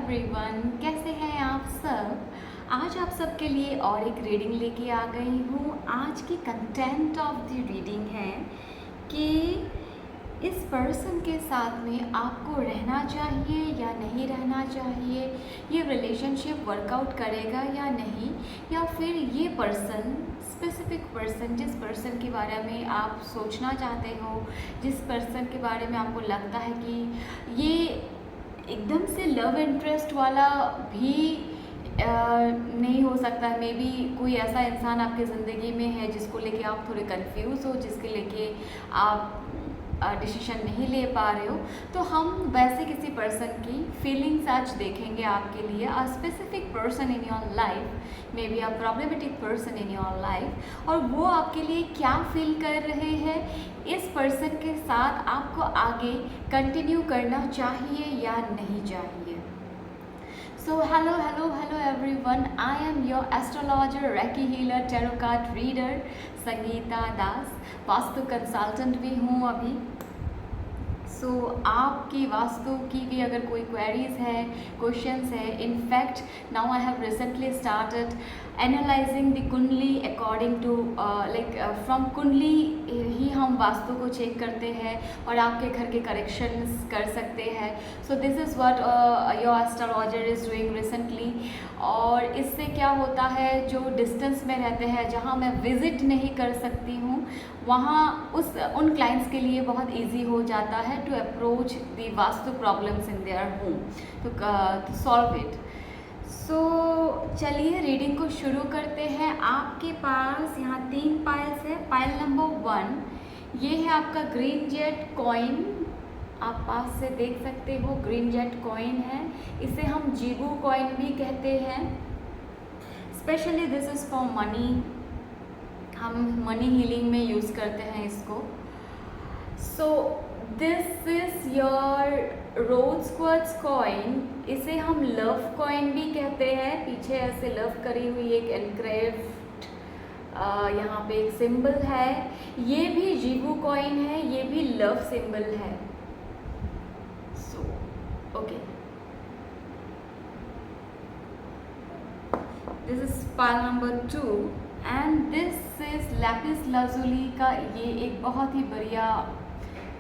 Everyone, कैसे हैं आप सब। आज आप सबके लिए और एक रीडिंग लेके आ गई हूँ। आज की कंटेंट ऑफ द रीडिंग है कि इस पर्सन के साथ में आपको रहना चाहिए या नहीं रहना चाहिए, ये रिलेशनशिप वर्कआउट करेगा या नहीं, या फिर ये पर्सन स्पेसिफिक पर्सन, जिस पर्सन के बारे में आप सोचना चाहते हो, जिस पर्सन के बारे में आपको लगता है कि ये एकदम से लव इंटरेस्ट वाला भी नहीं हो सकता है। मे बी कोई ऐसा इंसान आपकी ज़िंदगी में है जिसको लेके आप थोड़े कंफ्यूज हो, जिसके लेके आप डिसीजन नहीं ले पा रहे हो। तो हम वैसे किसी पर्सन की फीलिंग्स आज देखेंगे आपके लिए। A specific person in your life, may be a problematic person in your life, और वो आपके लिए क्या फील कर रहे हैं, इस पर्सन के साथ आपको आगे कंटिन्यू करना चाहिए या नहीं चाहिए। So hello everyone, I am your astrologer, Reiki healer, tarot card reader Sangeeta Das, vastu consultant भी हूँ अभी। आपकी वास्तु की भी अगर कोई क्वेरीज है, क्वेश्चंस है, in fact now I have recently started analysing the कुंडली अकॉर्डिंग टू फ्रॉम कुंडली ही हम वास्तु को चेक करते हैं और आपके घर के करेक्शंस कर सकते हैं। सो this is what your astrologer is doing recently. और इससे क्या होता है, जो डिस्टेंस में रहते हैं, जहाँ मैं विज़िट नहीं कर सकती हूँ, वहाँ उन क्लाइंट्स के लिए बहुत इजी हो जाता है to approach the vastu problems in their home, to solve it. चलिए रीडिंग को शुरू करते हैं। आपके पास यहाँ 3 पाइल्स है। पाइल नंबर 1 ये है आपका ग्रीन जेट कॉइन, आप पास से देख सकते हो, ग्रीन जेट कॉइन है। इसे हम जीबू कॉइन भी कहते हैं। Specially this is for money, हम मनी हीलिंग में यूज़ करते हैं इसको। So this is your rose quartz coin, इसे हम लव कॉइन भी कहते हैं। पीछे ऐसे लव करी हुई एक एनक्रेव्ड यहाँ पे एक सिंबल है। ये भी जीबू कॉइन है, ये भी लव सिंबल है। Okay, this is pile number 2 and this is Lapis lazuli का ये एक बहुत ही बढ़िया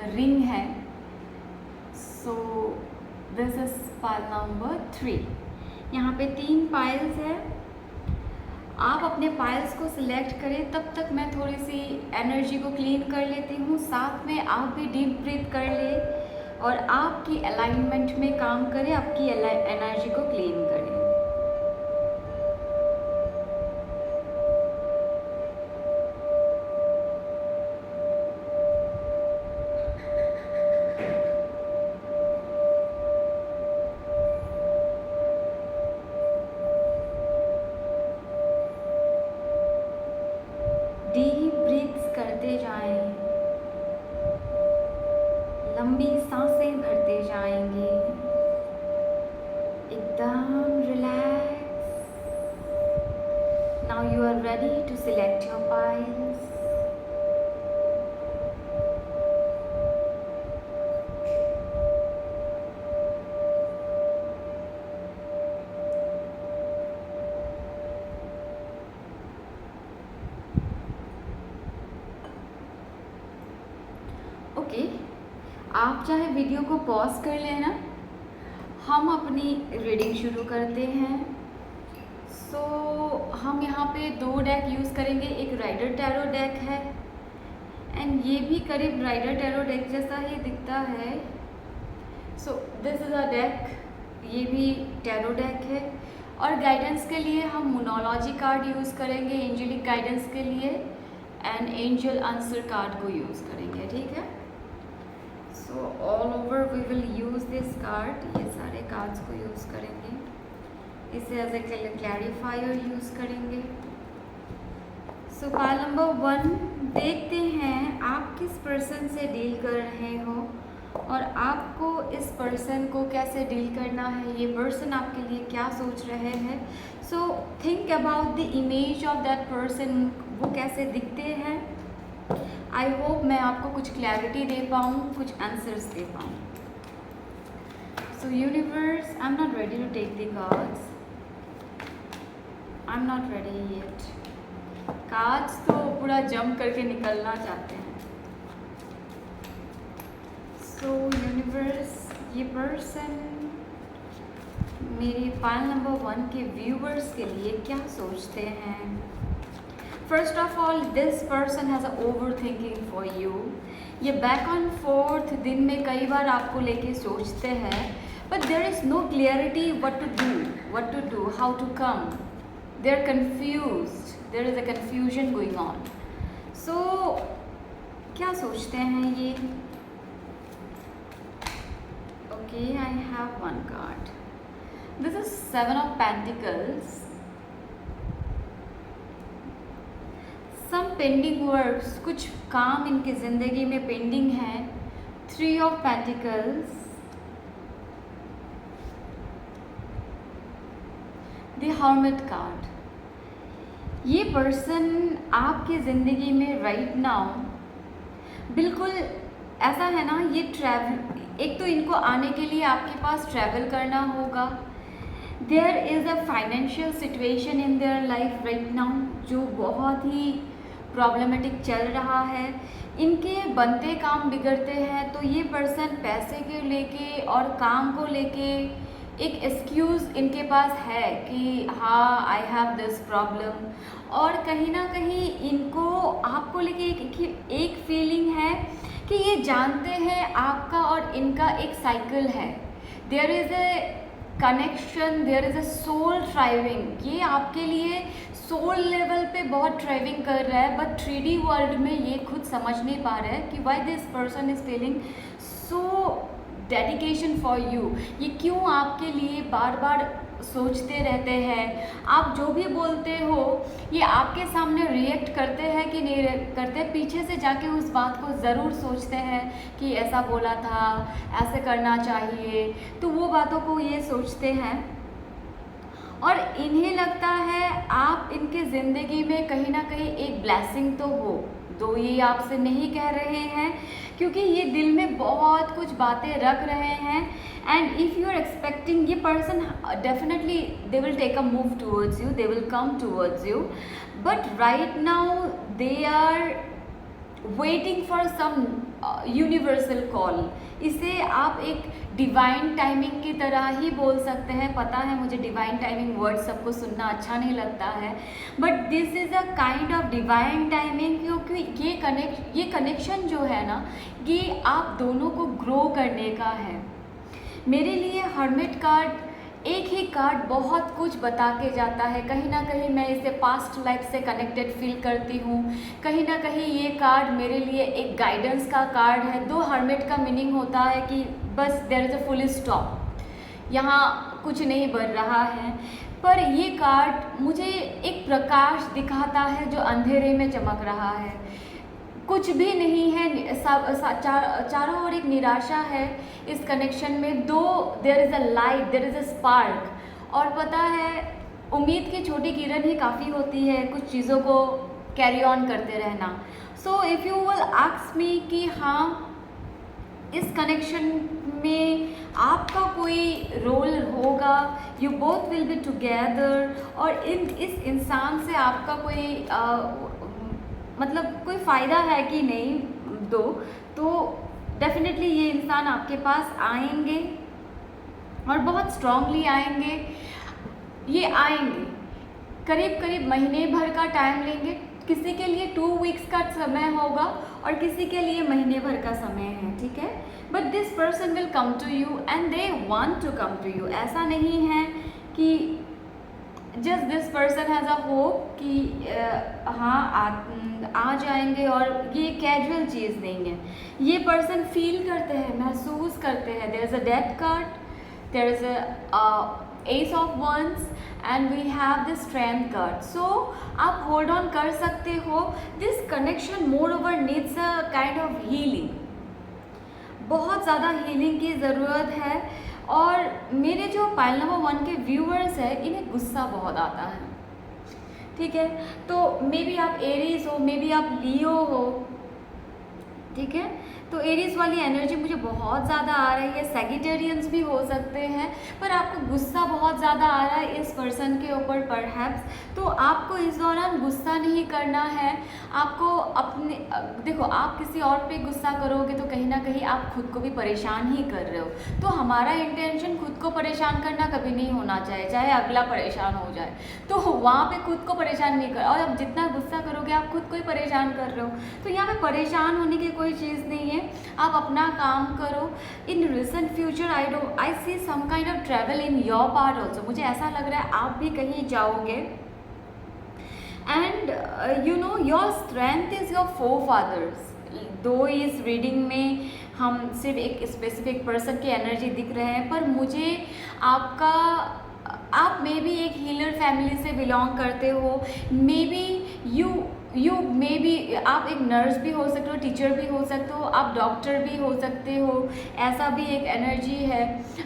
रिंग है। सो दिस इज पाइल नंबर 3। यहाँ पे 3 पाइल्स है। आप अपने पाइल्स को सिलेक्ट करें, तब तक मैं थोड़ी सी एनर्जी को क्लीन कर लेती हूँ। साथ में आप भी डीप ब्रीथ कर लें और आपकी अलाइनमेंट में काम करें, आपकी एनर्जी को क्लीन करें। डीप ब्रीथ्स करते जाएं, लंबी सांसें भरते जाएंगे, एकदम relax. Now you are ready to select your piles. Okay, आप चाहे वीडियो को पॉज कर लेना, हम अपनी रीडिंग शुरू करते हैं। हम यहाँ पे 2 डेक यूज़ करेंगे। एक राइडर टैरो डेक है एंड ये भी करीब राइडर टैरो डेक जैसा ही दिखता है। दिस इज़ अ डेक, ये भी टैरो डेक है। और गाइडेंस के लिए हम मोनोलॉजी कार्ड यूज़ करेंगे एंजेलिक गाइडेंस के लिए, एंड एंजल आंसर कार्ड को यूज़ करेंगे, ठीक है। All over we will use this card, ये सारे कार्ड्स को यूज़ करेंगे, इसे एज ए क्लैरिफायर यूज़ करेंगे। पाइल नंबर 1, देखते हैं आप किस पर्सन से डील कर रहे हो और आपको इस पर्सन को कैसे डील करना है, ये पर्सन आपके लिए क्या सोच रहे हैं। Think about the image of that person, वो कैसे दिखते हैं। आई होप मैं आपको कुछ क्लैरिटी दे पाऊँ, कुछ आंसर्स दे पाऊँ। So universe, I'm not ready to take the cards. I'm not ready yet. Cards तो पूरा जंप करके निकलना चाहते हैं. So यूनिवर्स, ये पर्सन मेरे फाइल नंबर 1 के व्यूवर्स के लिए क्या सोचते हैं. First of all, this person has a over thinking for you. ये बैक एंड फोर्थ दिन में कई बार आपको लेके सोचते हैं, but there is no clarity what to do, how to come. They are confused, there is a confusion going on. सो क्या सोचते हैं ये. Okay, I have one card. This is 7 of Pentacles. Some pending works, कुछ काम इनकी ज़िंदगी में pending है. 3 of Pentacles. The hermit card. ये पर्सन आपकी ज़िंदगी में राइट नाउ बिल्कुल ऐसा है ना, ये ट्रैवल, एक तो इनको आने के लिए आपके पास ट्रैवल करना होगा. There is a financial situation in their life right now जो बहुत ही प्रॉब्लमेटिक चल रहा है. इनके बनते काम बिगड़ते हैं, तो ये पर्सन पैसे के लेके और काम को लेके एक एक्सक्यूज़ इनके पास है कि हाँ, आई हैव दिस प्रॉब्लम. और कहीं ना कहीं इनको आपको लेके एक फीलिंग है कि ये जानते हैं आपका और इनका एक साइकिल है. There is a connection, there is a soul driving. ये आपके लिए सोल लेवल पे बहुत ड्राइविंग कर रहा है, बट 3D वर्ल्ड में ये खुद समझ नहीं पा रहा है कि why this person is feeling so dedication for you. ये क्यों आपके लिए बार बार सोचते रहते हैं. आप जो भी बोलते हो ये आपके सामने रिएक्ट करते हैं कि नहीं करते, पीछे से जाके उस बात को ज़रूर सोचते हैं कि ऐसा बोला था, ऐसे करना चाहिए. तो वो बातों को ये सोचते हैं और इन्हें लगता है आप इनके ज़िंदगी में कहीं ना कहीं एक ब्लेसिंग तो हो. तो ये आपसे नहीं कह रहे हैं क्योंकि ये दिल में बहुत कुछ बातें रख रहे हैं. And if you are expecting, ये person definitely they will take a move towards you, they will come towards you, but right now they are waiting for some universal call. इसे आप एक डिवाइन टाइमिंग की तरह ही बोल सकते हैं. पता है मुझे डिवाइन टाइमिंग वर्ड सबको सुनना अच्छा नहीं लगता है, but this is a kind of divine timing, क्योंकि ये कनेक्शन जो है ना, ये आप दोनों को ग्रो करने का है. मेरे लिए हर्मिट कार्ड, एक ही कार्ड बहुत कुछ बता के जाता है. कहीं ना कहीं मैं इसे पास्ट लाइफ से कनेक्टेड फील करती हूँ. कहीं ना कहीं ये कार्ड मेरे लिए एक गाइडेंस का कार्ड है. दो हर्मिट का मीनिंग होता है कि बस there is a full stop, यहाँ कुछ नहीं बढ़ रहा है. पर ये कार्ड मुझे एक प्रकाश दिखाता है जो अंधेरे में चमक रहा है. कुछ भी नहीं है, चारों ओर एक निराशा है इस कनेक्शन में. Though there is a light, there is a spark. और पता है उम्मीद की छोटी किरण ही काफ़ी होती है कुछ चीज़ों को कैरी ऑन करते रहना. So if you will ask me कि हाँ, इस कनेक्शन में आपका कोई रोल होगा, you both will be together, और इस इंसान से आपका कोई मतलब कोई फ़ायदा है कि नहीं दो, तो डेफिनेटली ये इंसान आपके पास आएंगे और बहुत स्ट्रांगली आएंगे. ये आएंगे, करीब करीब महीने भर का टाइम लेंगे. किसी के लिए 2 weeks का समय होगा और किसी के लिए महीने भर का समय है, ठीक है. But this person will come to you and they want to come to you. ऐसा नहीं है कि just this person has a hope कि हाँ आ जाएंगे, और ये कैजुअल चीज़ नहीं है. ये पर्सन फील करते हैं, महसूस करते हैं. There is a death card, there is a ace of wands, and we have the strength card. So आप होल्ड ऑन कर सकते हो. This connection moreover needs a kind of healing. बहुत ज़्यादा हीलिंग की ज़रूरत है. और मेरे जो पाइल नंबर 1 के व्यूअर्स हैं, इन्हें गुस्सा बहुत आता है, ठीक है. तो मे बी आप एरीज हो, मे बी आप लियो हो, ठीक है. तो तो एरीज वाली एनर्जी मुझे बहुत ज़्यादा आ रही है। सेजिटेरियंस भी हो सकते हैं, पर आपको गुस्सा बहुत ज़्यादा आ रहा है इस पर्सन के ऊपर परहैप्स। तो आपको इस दौरान गुस्सा नहीं करना है। आपको अपने देखो, आप किसी और पे गुस्सा करोगे तो कहीं ना कहीं आप खुद को भी परेशान ही कर रहे हो। तो हमारा इंटेंशन खुद को परेशान करना कभी नहीं होना चाहिए, चाहे अगला परेशान हो जाए। तो वहाँ पे खुद को परेशान नहीं कर, और अब जितना गुस्सा करोगे आप खुद को ही परेशान कर रहे हो। तो यहाँ पे परेशान होने की कोई चीज़ नहीं है, आप अपना काम करो। In recent future I see some kind of travel in your part also. मुझे ऐसा लग रहा है आप भी कहीं जाओगे। And you know your strength is your forefathers. दो इस रीडिंग में हम सिर्फ एक स्पेसिफिक पर्सन की एनर्जी दिख रहे हैं, पर मुझे आप मे बी एक हीलर फैमिली से बिलोंग करते हो। May be you may be आप एक नर्स भी हो सकते हो, टीचर भी हो सकते हो, आप डॉक्टर भी हो सकते हो, ऐसा भी एक एनर्जी है।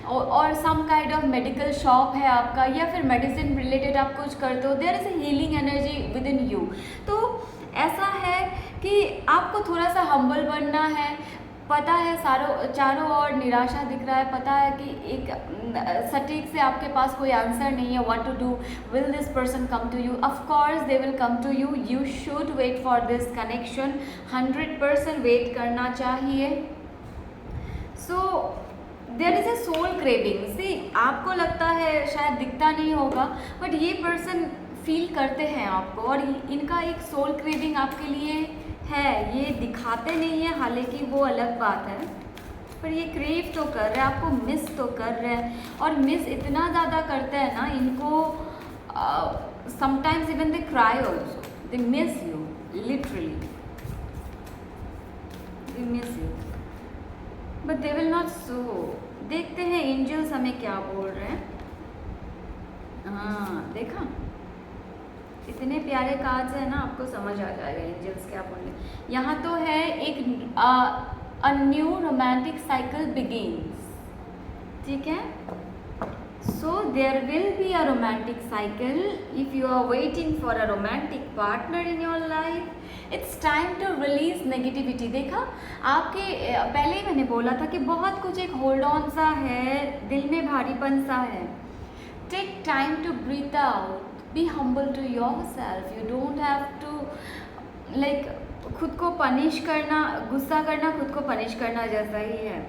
और some kind of medical shop है आपका, या फिर मेडिसिन रिलेटेड आप कुछ करते हो। There is a healing energy within you. तो ऐसा है कि आपको थोड़ा सा हम्बल बनना है। पता है चारों ओर निराशा दिख रहा है, पता है कि एक सटीक से आपके पास कोई आंसर नहीं है what to do. Will this person come to you? Of course they will come to you. You should wait for this connection. 100% wait करना चाहिए। So there is a soul craving. See, आपको लगता है शायद दिखता नहीं होगा, बट ये पर्सन फील करते हैं आपको, और इनका एक सोल क्रेविंग आपके लिए है। ये दिखाते नहीं है, हालांकि वो अलग बात है, पर ये क्रेव तो कर रहे हैं, आपको मिस तो कर रहे हैं। और मिस इतना ज़्यादा करते हैं ना, इनको sometimes even they cry also, they miss you, literally they miss you, but they will not so. देखते हैं एंजल्स हमें क्या बोल रहे हैं। हाँ, देखा, इतने प्यारे कार्ड्स है ना, आपको समझ आ जाएगा एंजल्स क्या बोलने। यहाँ तो है एक a new romantic cycle begins, ठीक है। So there will be a romantic cycle if you are waiting for a romantic partner in your life. It's time to release negativity. देखा, आपके पहले ही मैंने बोला था कि बहुत कुछ एक होल्ड ऑन सा है, दिल में भारीपन सा है। Take time to breathe out, be humble to yourself. You don't have to like खुद को पनिश करना, गुस्सा करना खुद को पनिश करना जैसा ही है।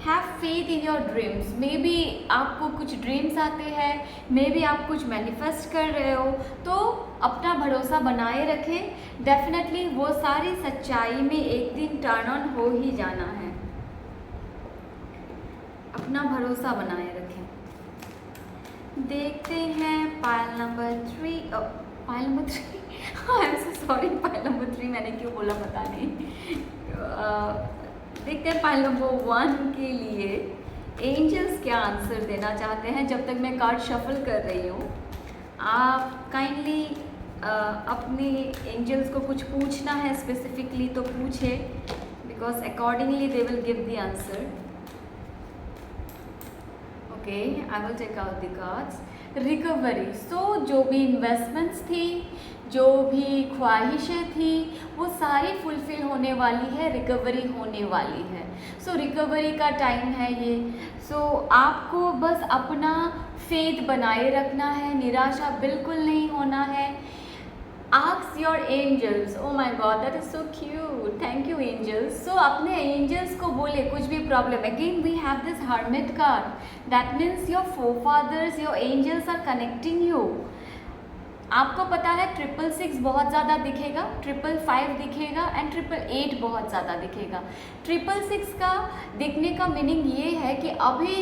Have faith in your dreams. May be आपको कुछ ड्रीम्स आते हैं, मे बी आप कुछ मैनिफेस्ट कर रहे हो, तो अपना भरोसा बनाए रखें। डेफिनेटली वो सारी सच्चाई में एक दिन टर्न ऑन हो ही जाना है। अपना भरोसा बनाए रखें। देखते हैं pile number 3। Pile number 3 I am so sorry, pile number 3 मैंने क्यों बोला पता नहीं। देखते हैं पाइल नंबर 1 के लिए एंजल्स क्या आंसर देना चाहते हैं। जब तक मैं कार्ड शफल कर रही हूँ, आप काइंडली अपने एंजल्स को कुछ पूछना है स्पेसिफिकली तो पूछे, because accordingly they will give the answer. Okay, I will take out the cards. Recovery. So जो भी इन्वेस्टमेंट्स थी, जो भी ख्वाहिशें थी, वो सारी फुलफिल होने वाली है, रिकवरी होने वाली है। सो रिकवरी का टाइम है ये। सो आपको बस अपना फेथ बनाए रखना है, निराशा बिल्कुल नहीं होना है। Ask your angels. Oh my God, that is so cute. Thank you angels. So अपने angels को बोले कुछ भी problem. Again we have this hermit card. That means your forefathers, your angels are connecting you. आपको पता है 666 बहुत ज़्यादा दिखेगा, 555 दिखेगा एंड 888 बहुत ज़्यादा दिखेगा। 666 का दिखने का मीनिंग ये है कि अभी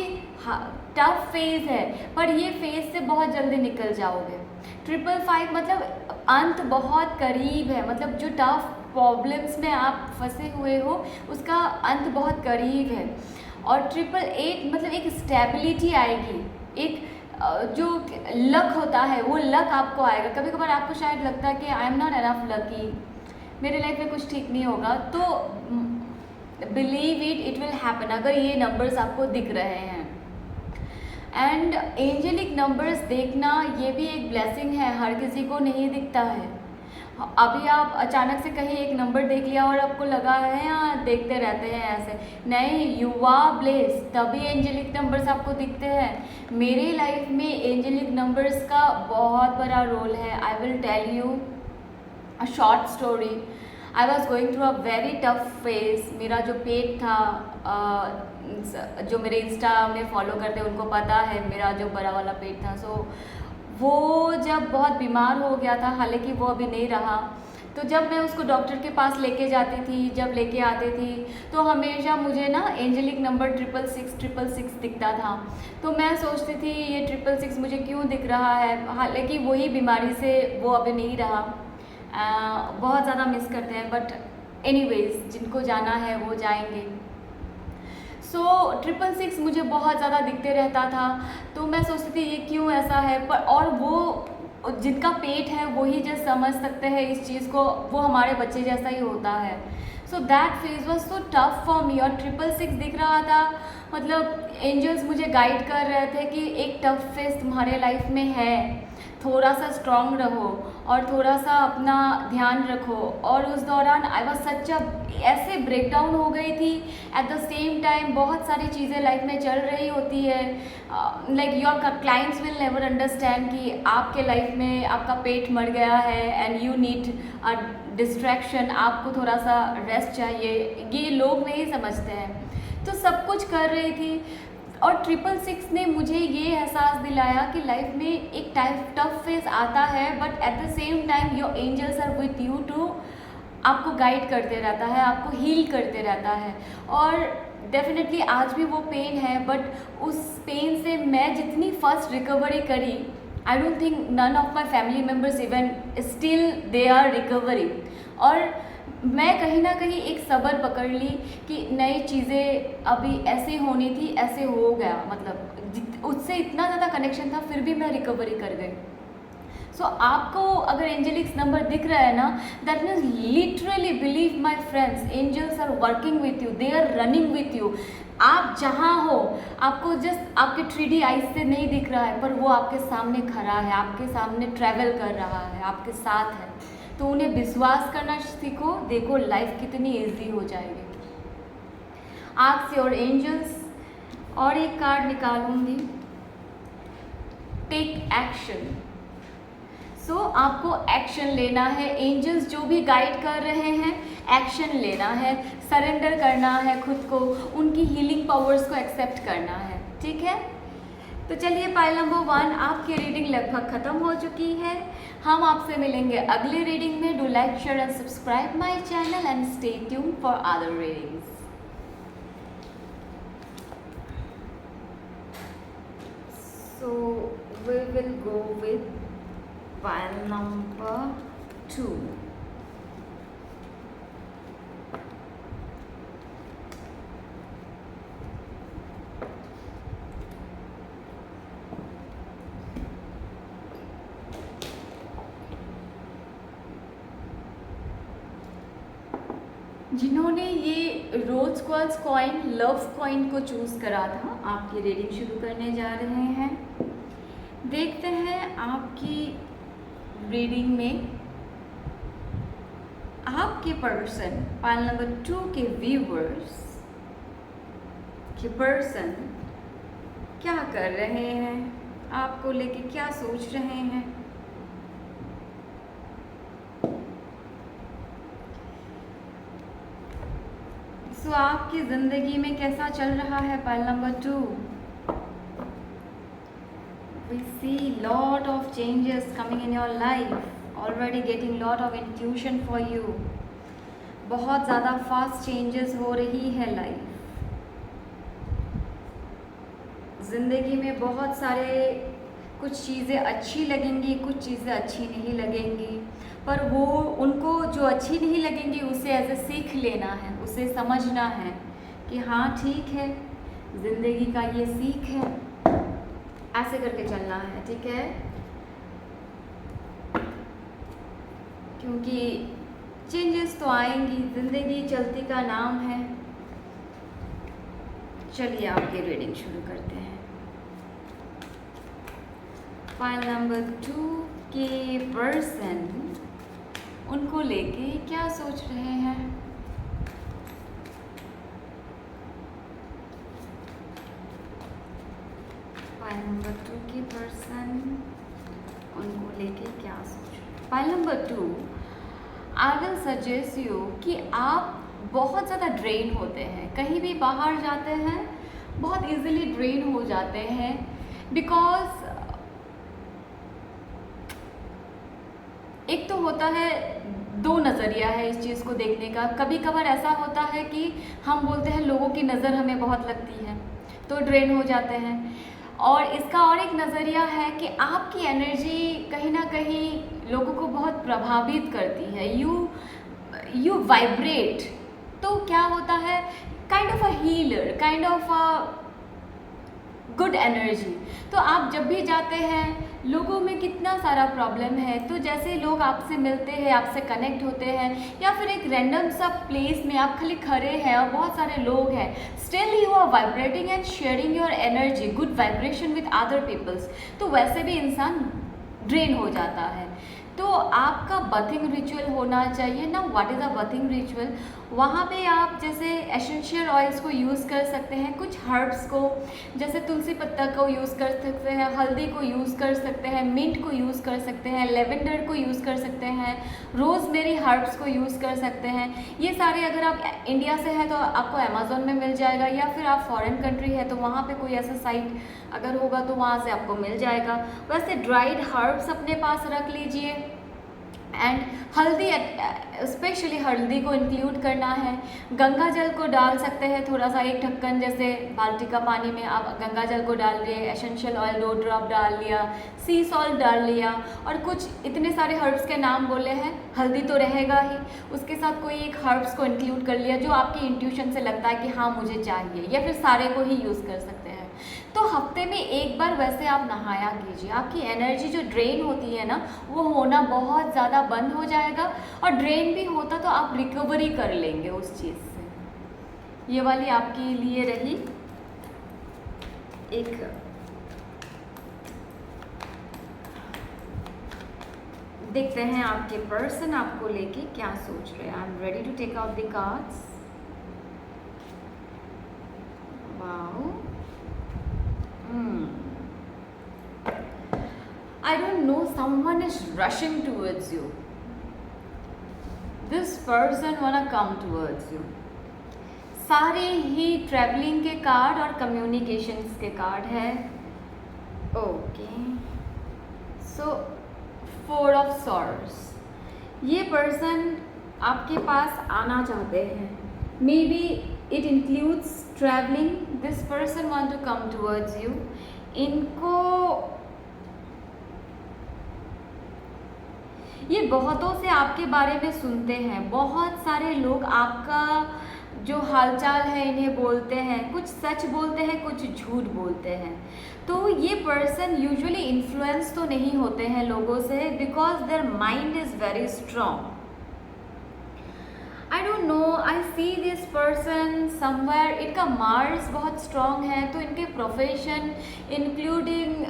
टफ फेज़ है, पर ये फेज़ से बहुत जल्दी निकल जाओगे। 555 मतलब अंत बहुत करीब है, मतलब जो टफ प्रॉब्लम्स में आप फंसे हुए हो उसका अंत बहुत करीब है। और 888 मतलब एक स्टेबिलिटी आएगी, एक जो लक होता है वो लक आपको आएगा। कभी कभार आपको शायद लगता है कि I am not enough lucky, मेरे लाइफ में कुछ ठीक नहीं होगा, तो बिलीव इट विल हैपन अगर ये नंबर्स आपको दिख रहे हैं। एंड एंजेलिक नंबर्स देखना ये भी एक ब्लेसिंग है, हर किसी को नहीं दिखता है। अभी आप अचानक से कहीं एक नंबर देख लिया और आपको लगा है हाँ देखते रहते हैं ऐसे, नहीं, यू आर ब्लेस्ड, तभी एंजेलिक नंबर्स आपको दिखते हैं। मेरी लाइफ में एंजेलिक नंबर्स का बहुत बड़ा रोल है। I will tell you a short story. I was going through a very tough phase. मेरा जो पेट था, जो मेरे इंस्टा में फॉलो करते हैं उनको पता है मेरा जो बड़ा वाला पेट था। सो वो जब बहुत बीमार हो गया था, हालांकि वो अभी नहीं रहा, तो जब मैं उसको डॉक्टर के पास लेके जाती थी, जब लेके आती थी, तो हमेशा मुझे ना एंजेलिक नंबर 666 दिखता था। तो मैं सोचती थी ये 666 मुझे क्यों दिख रहा है, हालांकि वही बीमारी से वो अभी नहीं रहा। बहुत ज़्यादा मिस करते हैं, बट एनीवेज जिनको जाना है वो जाएंगे। सो 666 मुझे बहुत ज़्यादा दिखते रहता था, तो मैं सोचती थी ये क्यों ऐसा है। पर और वो जिनका पेट है वही जस्ट समझ सकते हैं इस चीज़ को, वो हमारे बच्चे जैसा ही होता है। So that phase was so tough for me. और 666 दिख रहा था, मतलब एंजल्स मुझे गाइड कर रहे थे कि एक टफ फेज तुम्हारे लाइफ में है, थोड़ा सा स्ट्रॉन्ग रहो और थोड़ा सा अपना ध्यान रखो। और उस दौरान आई वॉज सच ऐसे ब्रेक डाउन हो गई थी। एट द सेम टाइम बहुत सारी चीज़ें लाइफ में चल रही होती है, like your clients will never understand कि आपके लाइफ में आपका पेट मर गया है and you need a distraction, आपको थोड़ा सा रेस्ट चाहिए, ये लोग नहीं समझते हैं। तो सब कुछ कर रही थी और 666 ने मुझे ये एहसास दिलाया कि लाइफ में एक टफ फेज आता है, but at the same time your angels are with you too आपको गाइड करते रहता है, आपको हील करते रहता है। और डेफिनेटली आज भी वो पेन है, बट उस पेन से मैं जितनी फर्स्ट रिकवरी करी, I don't think none of my family members even still they are recovery. और मैं कहीं ना कहीं एक सब्र पकड़ ली कि नई चीज़ें अभी ऐसे होनी थी, ऐसे हो गया, मतलब उससे इतना ज़्यादा कनेक्शन था, फिर भी मैं रिकवरी कर गई। सो आपको अगर एंजेलिक्स नंबर दिख रहा है ना, that means literally believe my friends, angels are working with you, they are running with you. आप जहाँ हो, आपको जस्ट आपके 3D आइज से नहीं दिख रहा है, पर वो आपके सामने खड़ा है, आपके सामने ट्रैवल कर रहा है, आपके साथ है। तो उन्हें विश्वास करना सीखो, देखो लाइफ कितनी ईजी हो जाएगी। Ask your angels. और एक कार्ड निकालूंगी, टेक एक्शन। सो आपको एक्शन लेना है, एंजल्स जो भी गाइड कर रहे हैं, एक्शन लेना है, सरेंडर करना है खुद को, उनकी हीलिंग पावर्स को एक्सेप्ट करना है, ठीक है। तो चलिए पाइल नंबर 1 आपकी रीडिंग लगभग ख़त्म हो चुकी है। हम आपसे मिलेंगे अगले रीडिंग में। Do like, share and subscribe my channel and stay tune for other readings. So we will go with pile number 2। जिन्होंने ये rose quartz coin, love coin को चूज़ करा था, आपकी रीडिंग शुरू करने जा रहे हैं। देखते हैं आपकी रीडिंग में आपके पर्सन, पाइल नंबर 2 के व्यूवर्स के पर्सन क्या कर रहे हैं, आपको लेके क्या सोच रहे हैं। सो आपकी ज़िंदगी में कैसा चल रहा है pile number 2। We see lot of changes coming in your life, already getting lot of intuition for you. बहुत ज़्यादा फास्ट चेंजेस हो रही है लाइफ। ज़िंदगी में बहुत सारे कुछ चीज़ें अच्छी लगेंगी, कुछ चीज़ें अच्छी नहीं लगेंगी, पर वो उनको जो अच्छी नहीं लगेंगी उसे एज ए सीख लेना है, उसे समझना है कि हाँ ठीक है, ज़िंदगी का ये सीख है, ऐसे करके चलना है, ठीक है। क्योंकि चेंजेस तो आएंगी, ज़िंदगी चलती का नाम है। चलिए आपकी रीडिंग शुरू करते हैं। पाइल नंबर 2 के पर्सन उनको लेके क्या सोच रहे हैं। पाइल नंबर 2 की पर्सन उनको लेके क्या सोच रहे हैं। Pile number 2, I will suggest you कि आप बहुत ज़्यादा ड्रेन होते हैं, कहीं भी बाहर जाते हैं बहुत इजीली ड्रेन हो जाते हैं, बिकॉज एक तो होता है, दो नज़रिया है इस चीज़ को देखने का। कभी कभार ऐसा होता है कि हम बोलते हैं लोगों की नज़र हमें बहुत लगती है तो ड्रेन हो जाते हैं, और इसका और एक नज़रिया है कि आपकी एनर्जी कहीं ना कहीं लोगों को बहुत प्रभावित करती है। यू वाइब्रेट, तो क्या होता है, kind of a healer, kind of a good energy. तो आप जब भी जाते हैं लोगों में कितना सारा प्रॉब्लम है, तो जैसे लोग आपसे मिलते हैं, आपसे कनेक्ट होते हैं, या फिर एक रैंडम सा प्लेस में आप खाली खड़े हैं और बहुत सारे लोग हैं, still you are vibrating and sharing your energy, good vibration with other peoples, तो वैसे भी इंसान ड्रेन हो जाता है। तो आपका बर्थिंग रिचुअल होना चाहिए ना। What is a berthing ritual, वहाँ पे आप जैसे एसेंशियल ऑयल्स को यूज़ कर सकते हैं, कुछ हर्ब्स को, जैसे तुलसी पत्ता को यूज़ कर सकते हैं, हल्दी को यूज़ कर सकते हैं, मिंट को यूज़ कर सकते हैं, लेवेंडर को यूज़ कर सकते हैं, रोज़मेरी हर्ब्स को यूज़ कर सकते हैं। ये सारे अगर आप इंडिया से हैं तो आपको अमेज़ोन में मिल जाएगा, या फिर आप फॉरेन कंट्री है तो वहाँ पे कोई ऐसा साइट अगर होगा तो वहाँ से आपको मिल जाएगा। वैसे ड्राइड हर्ब्स अपने पास रख लीजिए, एंड हल्दी, स्पेशली हल्दी को इंक्लूड करना है। गंगा जल को डाल सकते हैं थोड़ा सा, एक ढक्कन जैसे बाल्टी का पानी में आप गंगा जल को डाल लिए, एसेंशियल ऑयल 2 ड्रॉप डाल लिया, सी सॉल्ट डाल लिया, और कुछ इतने सारे हर्ब्स के नाम बोले हैं, हल्दी तो रहेगा ही, उसके साथ कोई एक हर्ब्स को इंक्लूड कर लिया जो आपकी इंट्यूशन से लगता है कि हाँ मुझे चाहिए, या फिर सारे को ही यूज़ कर सकते हैं। तो हफ्ते में एक बार वैसे आप नहाया कीजिए, आपकी एनर्जी जो ड्रेन होती है ना वो होना बहुत ज़्यादा बंद हो जाएगा, और ड्रेन भी होता तो आप रिकवरी कर लेंगे उस चीज़ से। ये वाली आपके लिए रही एक देखते हैं आपके पर्सन आपको लेके क्या सोच रहे हैं। I am ready to take out the cards. Wow, I don't know, someone is rushing towards you. This person wanna come towards you. सारे ही ट्रैवलिंग के कार्ड और कम्युनिकेशंस के कार्ड है। ओके, सो 4 ऑफ सॉर्ड्स, ये person आपके पास आना चाहते हैं। Maybe it includes travelling, this person want to come towards you. इनको ये बहुतों से आपके बारे में सुनते हैं, बहुत सारे लोग आपका जो हालचाल है इन्हें बोलते हैं, कुछ सच बोलते हैं कुछ झूठ बोलते हैं। तो ये पर्सन यूजुअली इन्फ्लुएंस तो नहीं होते हैं लोगों से, because their mind is very strong. I don't know, I see this person somewhere, इनका मार्स बहुत स्ट्रॉन्ग है, तो इनके प्रोफेशन इंक्लूडिंग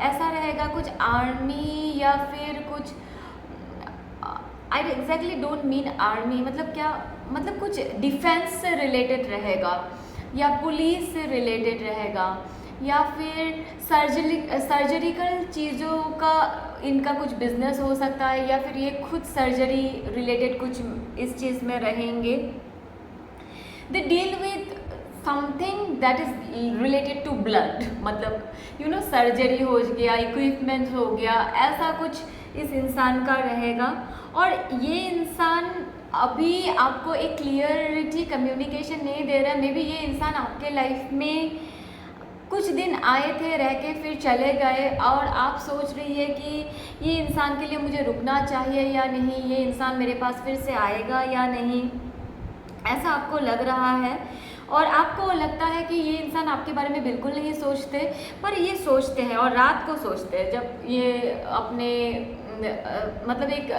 ऐसा रहेगा कुछ आर्मी, या फिर कुछ आई एग्जैक्टली डोंट मीन आर्मी, मतलब क्या, मतलब कुछ डिफेंस से रिलेटेड रहेगा, या पुलिस से रिलेटेड रहेगा, या फिर सर्जरिकल चीज़ों का इनका कुछ बिजनेस हो सकता है, या फिर ये खुद सर्जरी रिलेटेड कुछ इस चीज़ में रहेंगे। They deal with something that is related to blood, मतलब यू नो सर्जरी हो गया, इक्विपमेंट हो गया, ऐसा कुछ इस इंसान का रहेगा। और ये इंसान अभी आपको एक क्लियरिटी कम्युनिकेशन नहीं दे रहा है। मे बी ये इंसान आपके लाइफ में कुछ दिन आए थे, रह के फिर चले गए, और आप सोच रही है कि ये इंसान के लिए मुझे रुकना चाहिए या नहीं, ये इंसान मेरे पास फिर से आएगा या नहीं, ऐसा आपको लग रहा है। और आपको लगता है कि ये इंसान आपके बारे में बिल्कुल नहीं सोचते, पर ये सोचते हैं, और रात को सोचते हैं जब ये अपने मतलब एक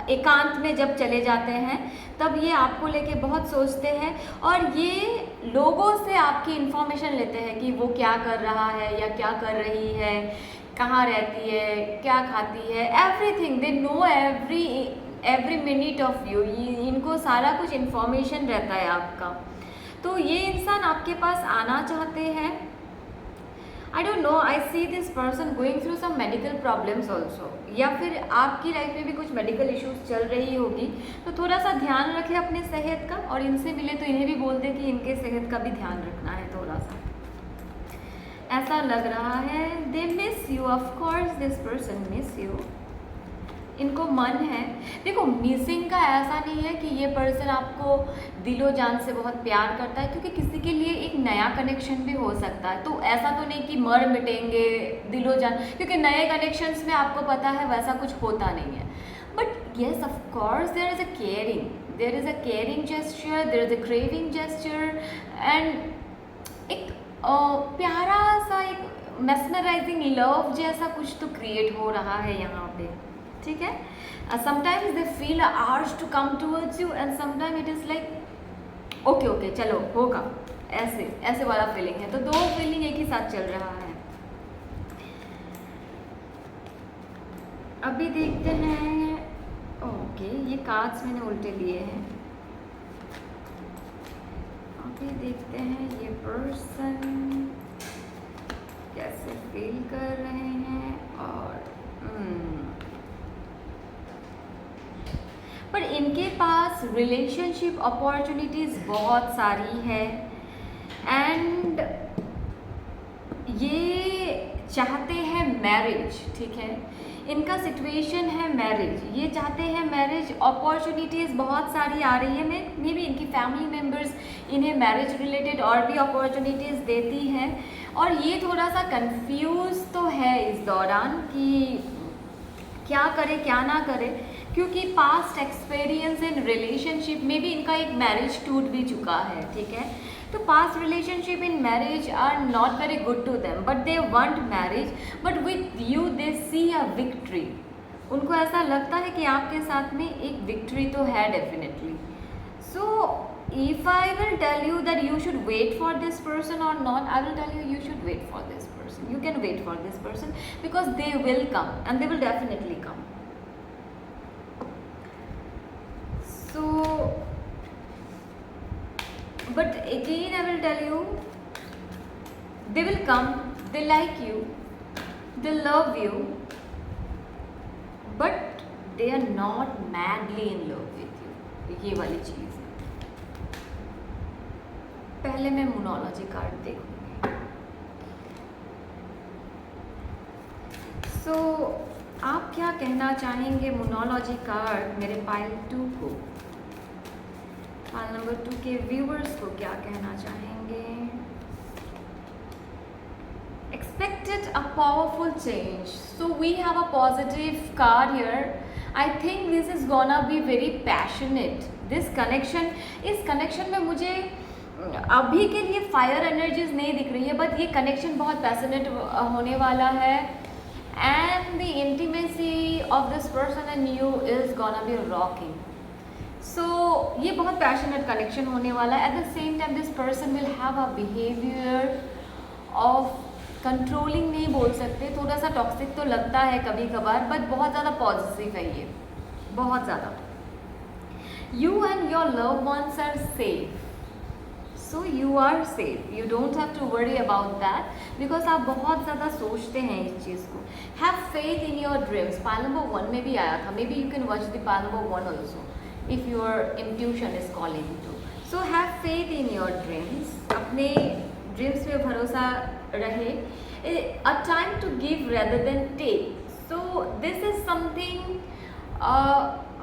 एकांत में जब चले जाते हैं तब ये आपको लेके बहुत सोचते हैं, और ये लोगों से आपकी इन्फॉर्मेशन लेते हैं कि वो क्या कर रहा है या क्या कर रही है, कहाँ रहती है, क्या खाती है, everything, they know every minute of you, इनको सारा कुछ इन्फॉर्मेशन रहता है आपका। तो ये इंसान आपके पास आना चाहते हैं। I don't know, I see this person going through some medical problems also, या फिर आपकी लाइफ में भी कुछ मेडिकल इश्यूज चल रही होगी, तो थोड़ा सा ध्यान रखें अपने सेहत का। और इनसे मिले तो इन्हें भी बोल दें कि इनके सेहत का भी ध्यान रखना है थोड़ा सा। ऐसा लग रहा है they miss you, of course this person miss you. इनको मन है, देखो मिसिंग का ऐसा नहीं है कि ये पर्सन आपको दिलो जान से बहुत प्यार करता है, क्योंकि किसी के लिए एक नया कनेक्शन भी हो सकता है। तो ऐसा तो नहीं कि मर मिटेंगे दिलो जान, क्योंकि नए कनेक्शंस में आपको पता है वैसा कुछ होता नहीं है। But yes of course there is a caring, there is a caring gesture, there is a craving gesture, and एक प्यारा सा एक मेस्मराइजिंग लव जैसा कुछ तो क्रिएट हो रहा है यहाँ पे, ठीक है। Sometimes they feel urge to come towards you and sometime it is like okay okay चलो होगा, ऐसे ऐसे वाला फीलिंग है। तो दो फीलिंग एक ही साथ चल रहा है। अभी देखते हैं, ओके ये कार्ड्स मैंने उल्टे लिए हैं। अभी देखते हैं ये पर्सन कैसे फील कर रहे हैं। और पर इनके पास रिलेशनशिप अपॉर्चुनिटीज़ बहुत सारी है, एंड ये चाहते हैं मैरिज, ठीक है। इनका सिचुएशन है मैरिज, ये चाहते हैं मैरिज, अपॉर्चुनिटीज़ बहुत सारी आ रही है। मे बी इनकी फैमिली मेम्बर्स इन्हें मैरिज रिलेटेड और भी अपॉर्चुनिटीज़ देती हैं। और ये थोड़ा सा कंफ्यूज तो है इस दौरान कि क्या करे क्या ना करे, क्योंकि पास्ट एक्सपीरियंस इन रिलेशनशिप में भी इनका एक मैरिज टूट भी चुका है, ठीक है। तो past relationship in marriage are not very good to them, but they want marriage, but with you they see a victory. उनको ऐसा लगता है कि आपके साथ में एक विक्ट्री तो है definitely. So if I will tell you that you should wait for this person or not, I will tell you you should wait for this person. You can wait for this person because they will come and they will definitely come. So but again I will tell you, they will come, they like you, they love you, but they are not madly in love with you. ये वाली चीज़। पहले मैं मोनोलॉजी card देखूंगी। सो आप क्या कहना चाहेंगे मोनोलॉजी card मेरे पाइल 2 को, पाइल नंबर 2 के व्यूअर्स को क्या कहना चाहेंगे। Expected a powerful change, so we have a positive card here. I think this is gonna be very passionate. This connection, इस कनेक्शन में मुझे अभी के लिए फायर एनर्जीज नहीं दिख रही है, बट ये कनेक्शन बहुत पैशनेट होने वाला है, and the intimacy of this person and you is gonna be rocking. So ये बहुत पैशनेट कनेक्शन होने वाला है। At the same time this person will have a behaviour of controlling, नहीं बोल सकते, थोड़ा सा टॉक्सिक तो लगता है कभी कभार, बट बहुत ज़्यादा पॉजिटिव है ये, बहुत ज़्यादा। You and your love ones are safe, so you are safe, you don't have to worry about that, because आप बहुत ज़्यादा सोचते हैं इस चीज़ को। Have faith in your dreams, pile number 1 में भी आया था, may be you can watch the pile number 1 also if your intuition is calling too. So have faith in your dreams, अपने ड्रीम्स पे भरोसा रहे। अ time to give rather than take, so this is something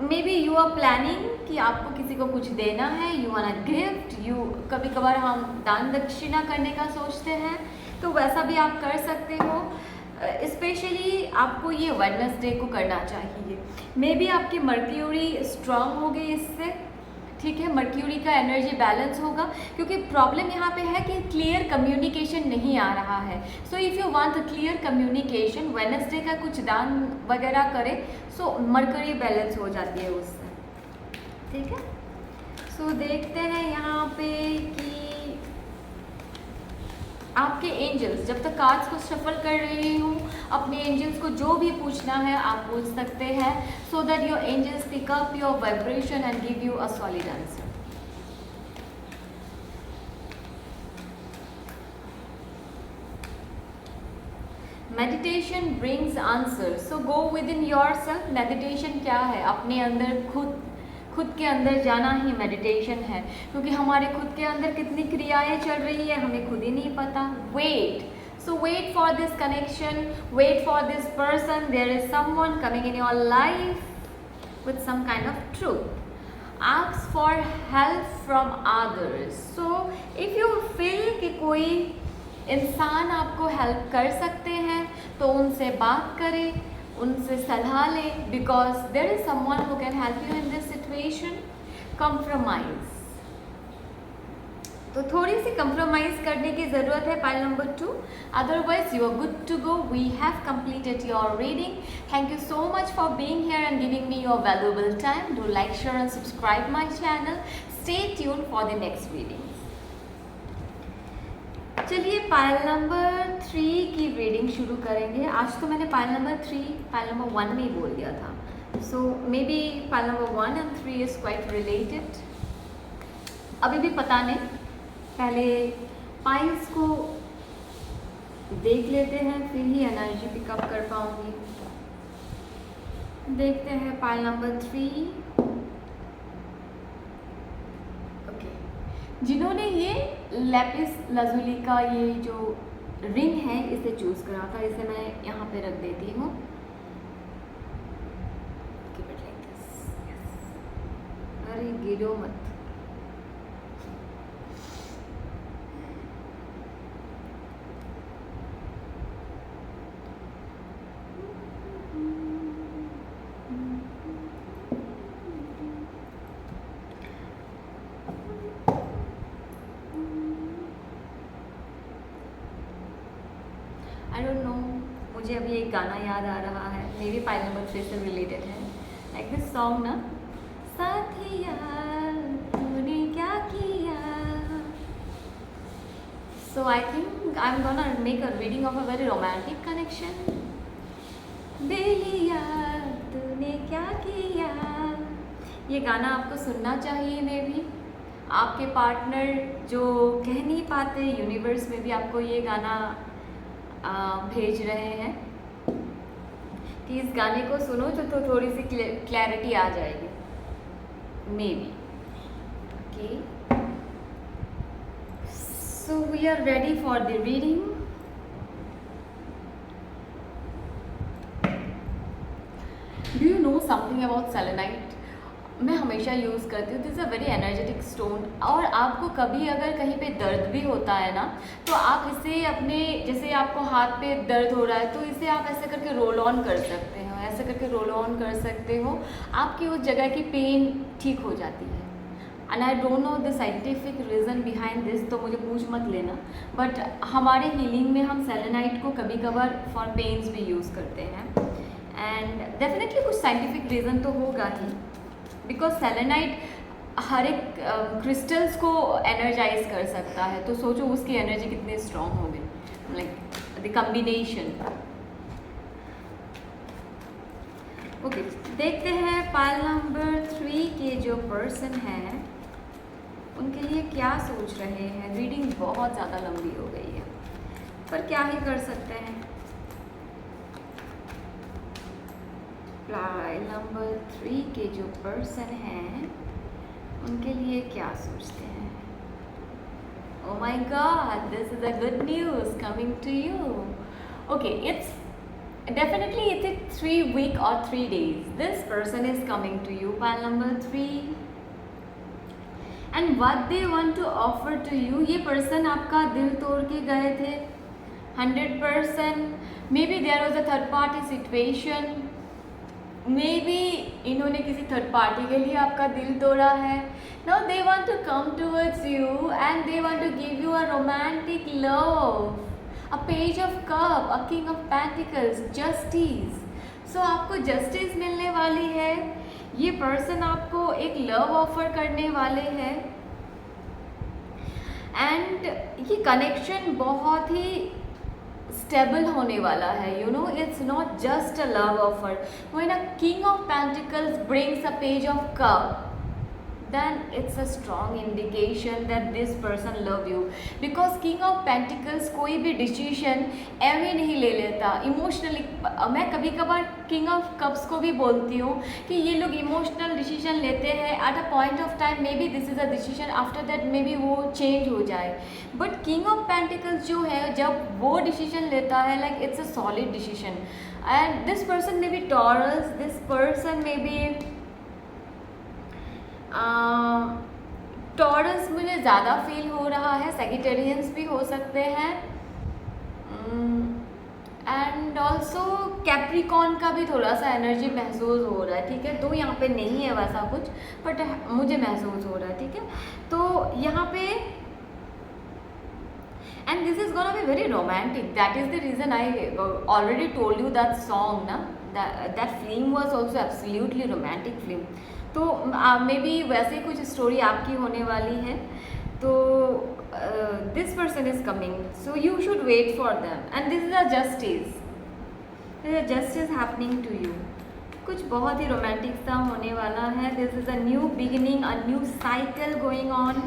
may B you are planning कि आपको किसी को कुछ देना है, you want a gift, you कभी कभार हम दान दक्षिणा करने का सोचते हैं, तो वैसा भी आप कर सकते हो। स्पेशली आपको ये वेडनेसडे को करना चाहिए। मे बी आपकी मर्क्यूरी स्ट्रांग हो गई इससे, ठीक है, मर्क्यूरी का एनर्जी बैलेंस होगा, क्योंकि प्रॉब्लम यहाँ पे है कि क्लियर कम्युनिकेशन नहीं आ रहा है। So if you want clear communication, Wednesday का कुछ दान वगैरह करें, सो मर्क्यूरी बैलेंस हो जाती है उससे, ठीक है। सो देखते हैं यहाँ पे कि आपके एंजल्स, जब तक कार्ड्स को शफल कर रही हूँ, अपने एंजल्स को जो भी पूछना है आप पूछ सकते हैं, so that your angels pick up your vibration and give you a solid answer. Meditation brings answer, so go within yourself. Meditation क्या है? अपने अंदर खुद के अंदर जाना ही मेडिटेशन है, क्योंकि हमारे खुद के अंदर कितनी क्रियाएं चल रही है हमें खुद ही नहीं पता। Wait, so wait for this connection, wait for this person, there is someone coming in your life with some kind of truth। ask for help from others, so if you feel कि कोई इंसान आपको help कर सकते हैं तो उनसे बात करें, उनसे सलाह लें, because there is someone who can help you in this situation. Compromise, तो थोड़ी सी कंप्रोमाइज करने की ज़रूरत है, pile number 2, otherwise you are good to go. We have completed your reading. Thank you so much for being here and giving me your valuable time. Do like, share and subscribe my channel. Stay tune for the next reading. चलिए pile number 3 की reading शुरू करेंगे। आज तो मैंने pile number 3 pile number 1 में ही बोल दिया था, so maybe pile number 1 and 3 is quite related. अभी भी पता नहीं, पहले पाइल्स को देख लेते हैं फिर ही एनर्जी पिकअप कर पाऊंगी। देखते हैं पाइल नंबर 3। ओके, जिन्होंने ये लैपिस लाजुली का ये जो रिंग है इसे चूज करा था, इसे मैं यहाँ पे रख देती हूँ। अरे गिरो मत। आई डोंट नो, मुझे अभी एक गाना याद आ रहा है, मेरी पाइल नंबर 3 से रिलेटेड है। लाइक दिस सॉन्ग ना, साथिया तूने क्या किया। So I think I am gonna make a reading of a very romantic connection. बेलिया तूने क्या किया, ये गाना आपको सुनना चाहिए। मे भी आपके पार्टनर जो कह नहीं पाते, यूनिवर्स में भी आपको ये गाना भेज रहे हैं कि इस गाने को सुनो तो थोड़ी सी क्लैरिटी आ जाएगी, may be. Okay, so we are ready for the reading. Do you know something about selenite? मैं हमेशा यूज़ करती हूँ, this a very energetic stone. और आपको कभी अगर कहीं पे दर्द भी होता है ना, तो आप इसे अपने, जैसे आपको हाथ पे दर्द हो रहा है तो इसे आप ऐसे करके रोल ऑन कर सकते हो, ऐसे करके रोल ऑन कर सकते हो, आपकी उस जगह की पेन ठीक हो जाती है। And I don't know the scientific reason behind this, तो मुझे पूछ मत लेना, बट हमारे हीलिंग में हम सेलेनाइट को कभी कभार फॉर पेन्स भी यूज़ करते हैं। एंड डेफिनेटली कुछ साइंटिफिक रीज़न तो होगा ही, बिकॉज सेलेनाइट हर एक क्रिस्टल्स को एनर्जाइज कर सकता है, तो सोचो उसकी एनर्जी कितनी स्ट्रॉन्ग होगी, लाइक द कम्बिनेशन। ओके, देखते हैं पाइल नंबर 3 के जो पर्सन हैं उनके लिए क्या सोच रहे हैं। रीडिंग बहुत ज़्यादा लंबी हो गई है, पर क्या ही कर सकते हैं। पाइल नंबर 3 के जो पर्सन हैं उनके लिए क्या सोचते हैं। Oh my God, this is a good news coming to you. Okay, it's definitely it's a 3 week or 3 days. This person is coming to you, pile number 3. And what they want to offer to you, ये person आपका दिल तोड़ के गए थे 100%. Maybe there was a third party situation. Maybe इन्होंने किसी third party के लिए आपका दिल तोड़ा है। Now they want to come towards you and they want to give you a romantic love, a page of cup, a king of pentacles, justice. So आपको justice मिलने वाली है। ये पर्सन आपको एक लव ऑफर करने वाले हैं एंड ये कनेक्शन बहुत ही स्टेबल होने वाला है, you know, it's not just a love offer. When a king of pentacles brings a page of cup, then it's a strong indication that this person love you, because king of pentacles कोई भी decision ऐवे नहीं ले लेता emotionally. मैं कभी कभार king of cups को भी बोलती हूँ कि ये लोग इमोशनल डिसीजन लेते हैं at a point of time, may be this is a decision, after that may be वो चेंज हो जाए. बट king of pentacles जो है, जब वो डिसीजन लेता है, like it's a solid decision. And this person may be taurus, this person may be taurus मुझे ज़्यादा फील हो रहा है, सेजिटेरियंस भी हो सकते हैं, एंड ऑल्सो कैप्रिकॉन का भी थोड़ा सा एनर्जी महसूस हो रहा है. ठीक है, तो यहाँ पे नहीं है वैसा कुछ, बट मुझे महसूस हो रहा है. ठीक है, तो यहाँ पे and this is gonna be very romantic. That is the reason I already told you that song ना, that film was also absolutely romantic film. तो मे बी वैसे कुछ स्टोरी आपकी होने वाली है. तो this person is coming, so you should wait for them, and this is a justice, justice happening to you. कुछ बहुत ही रोमांटिक सा होने वाला है. This is a new beginning, a new cycle going on.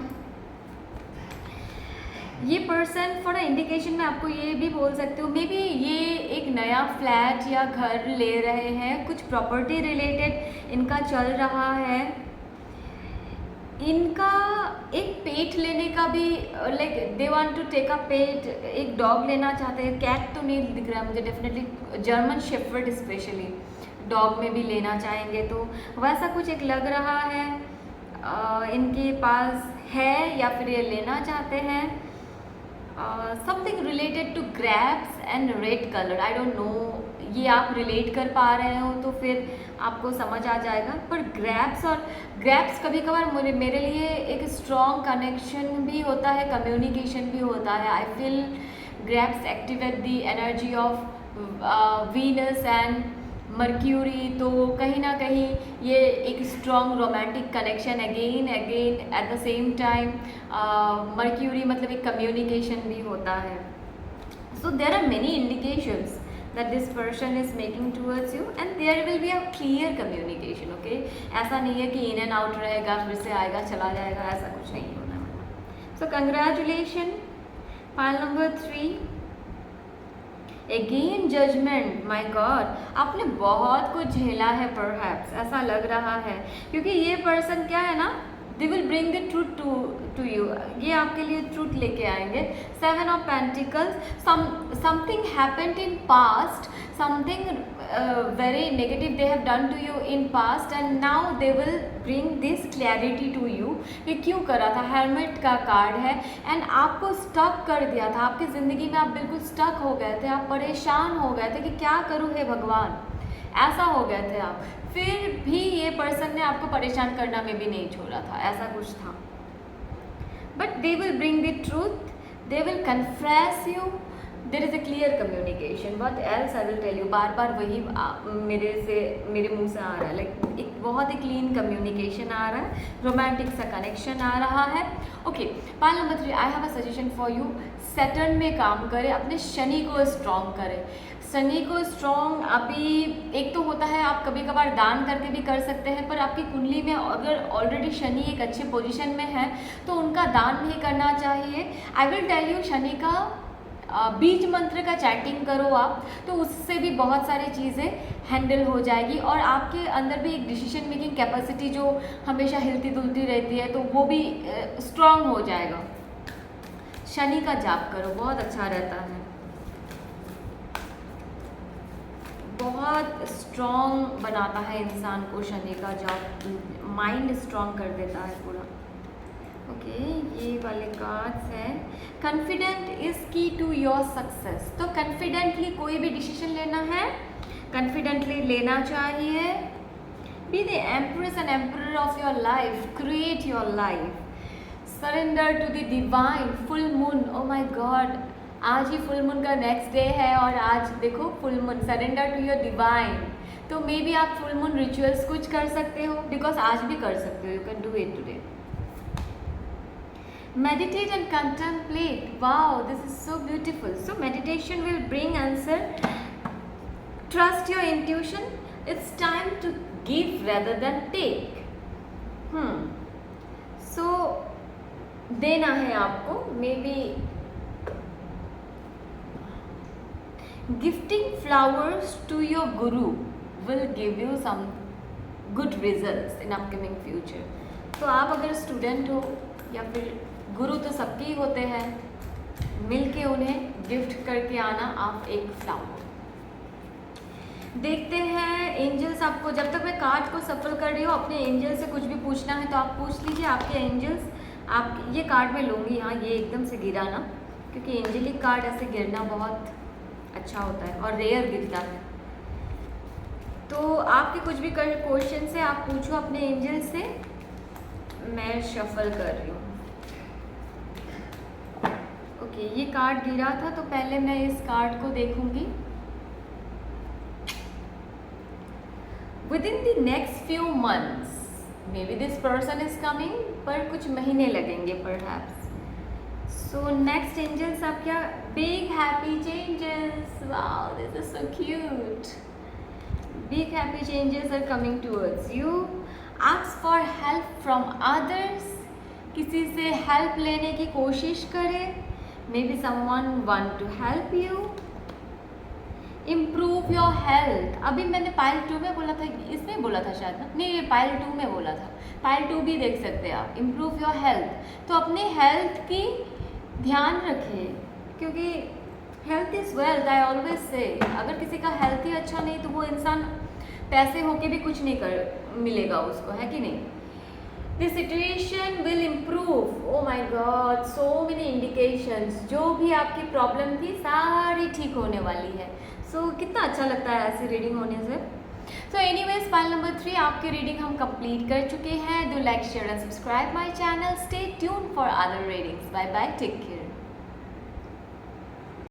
ये पर्सन फॉर इंडिकेशन में आपको ये भी बोल सकते हो, मे बी ये एक नया फ्लैट या घर ले रहे हैं, कुछ प्रॉपर्टी रिलेटेड इनका चल रहा है. इनका एक पेट लेने का भी, like they want to take a pet, एक डॉग लेना चाहते हैं. कैट तो नहीं दिख रहा है मुझे, definitely German shepherd specially dog में भी लेना चाहेंगे, तो वैसा कुछ एक लग रहा है इनके पास है, या फिर ये लेना चाहते हैं. Something related to grapes and red colour, I don't know ये आप रिलेट कर पा रहे हो तो फिर आपको समझ आ जाएगा. पर ग्रैप्स कभी कभार मेरे लिए एक स्ट्रॉन्ग कनेक्शन भी होता है, कम्युनिकेशन भी होता है. I feel grapes activate the energy of Venus and Mercury, तो कहीं ना कहीं ये एक strong romantic connection again at the same time. Mercury मतलब एक कम्युनिकेशन भी होता है. So there are many indications that this person is making towards you and there will be a clear communication. okay, ऐसा नहीं है कि in and out रहेगा, फिर से आएगा चला जाएगा, ऐसा कुछ नहीं होना वाला. so congratulations. pile number 3, again judgement. My god, आपने बहुत कुछ झेला है परहैप्स, ऐसा लग रहा है, क्योंकि ये पर्सन क्या है ना, they will bring the truth to you. ये आपके लिए ट्रूथ लेके आएंगे. 7 of pentacles, something happened in past, something very negative they have done to you in past and now they will bring this clarity to you कि क्यों करा था. Helmet का कार्ड है एंड आपको स्टक कर दिया था, आपकी ज़िंदगी में आप बिल्कुल स्टक हो गए थे, आप परेशान हो गए थे कि क्या करूँ हे भगवान, ऐसा हो गए थे आप. फिर भी ये पर्सन ने आपको परेशान करना में भी नहीं छोड़ा था, ऐसा कुछ था. But they will bring the truth, they will confess you, there is a clear communication. But else I will tell you, बार बार वही मेरे मुंह से आ रहा है, लाइक एक बहुत ही क्लीन कम्युनिकेशन आ रहा है, रोमांटिक सा कनेक्शन आ रहा है. Okay, pile number 3, I have a suggestion for you. Saturn में काम करें, अपने शनि को स्ट्रॉन्ग करें. शनि को स्ट्रॉन्ग अभी एक तो होता है आप कभी कभार दान करके भी कर सकते हैं, पर आपकी कुंडली में अगर ऑलरेडी शनि एक अच्छे पोजीशन में है तो उनका दान नहीं करना चाहिए. I will tell you, Shani का बीज मंत्र का चैंटिंग करो आप, तो उससे भी बहुत सारी चीज़ें हैंडल हो जाएगी और आपके अंदर भी एक डिसीजन मेकिंग कैपेसिटी जो हमेशा हिलती डुलती रहती है तो वो भी स्ट्रॉन्ग हो जाएगा. शनि का जाप करो, बहुत अच्छा रहता है, बहुत स्ट्रॉन्ग बनाता है इंसान को. शनि का जाप माइंड स्ट्रॉन्ग कर देता है पूरा. ओके, ये वाले कार्ड्स हैं. Confident is key to your success. तो कॉन्फिडेंटली कोई भी डिसीजन लेना है, कॉन्फिडेंटली लेना चाहिए. Be the empress and emperor of your life, create your life, surrender to the divine. Full moon, oh my god, आज ही फुल मून का नेक्स्ट डे है और आज देखो full moon. Surrender to your divine, तो मे बी आप full moon rituals कुछ कर सकते हो, बिकॉज आज भी कर सकते हो, you can do it today. Meditate and contemplate. Wow, this is so beautiful. So meditation will bring answer. Trust your intuition. It's time to give rather than take. So देना है आपको. Maybe gifting flowers to your guru will give you some good results in upcoming future. तो आप अगर student हो या फिर गुरु तो सबके ही होते हैं, मिलके उन्हें गिफ्ट करके आना आप एक फ्लावर. देखते हैं एंजल्स आपको. जब तक मैं कार्ड को सफल कर रही हूँ, अपने एंजल से कुछ भी पूछना है तो आप पूछ लीजिए. आपके एंजल्स, आप ये कार्ड में लूँगी. हाँ, ये एकदम से गिरा ना, क्योंकि एंजलिक कार्ड ऐसे गिरना बहुत अच्छा होता है और रेयर गिरता है. तो आपके कुछ भी क्वेश्चन से आप पूछो अपने एंजल से. मैं शफल कर रही हूँ. ओके, ये कार्ड गिरा था तो पहले मैं इस कार्ड को देखूंगी. Within the next few months, maybe this person is coming, पर कुछ महीने लगेंगे perhaps. So next angels आप क्या? Big happy changes. Wow, this is so cute. Big happy changes are coming towards you. Ask for help from others. किसी से help लेने की कोशिश करें. Maybe someone want to help you. Improve your health. अभी मैंने पाइल 2 में बोला था, इसमें बोला था शायद ना, नहीं, ये पाइल 2 में बोला था. पाइल 2 भी देख सकते हैं आप. Improve your health. तो अपने हेल्थ की ध्यान रखें, क्योंकि health is wealth. I always say, अगर किसी का हेल्थ ही अच्छा नहीं तो वो इंसान पैसे होके भी कुछ नहीं कर मिलेगा उसको, है कि नहीं. The situation will improve. Oh my god, so many indications. जो भी आपकी प्रॉब्लम थी सारी ठीक होने वाली है. सो कितना अच्छा लगता है ऐसी रीडिंग होने से. सो एनीवेज, फाइल नंबर 3 आपकी रीडिंग हम कंप्लीट कर चुके हैं. Do like, share and subscribe my channel. Stay tune for other readings. Bye bye, take care.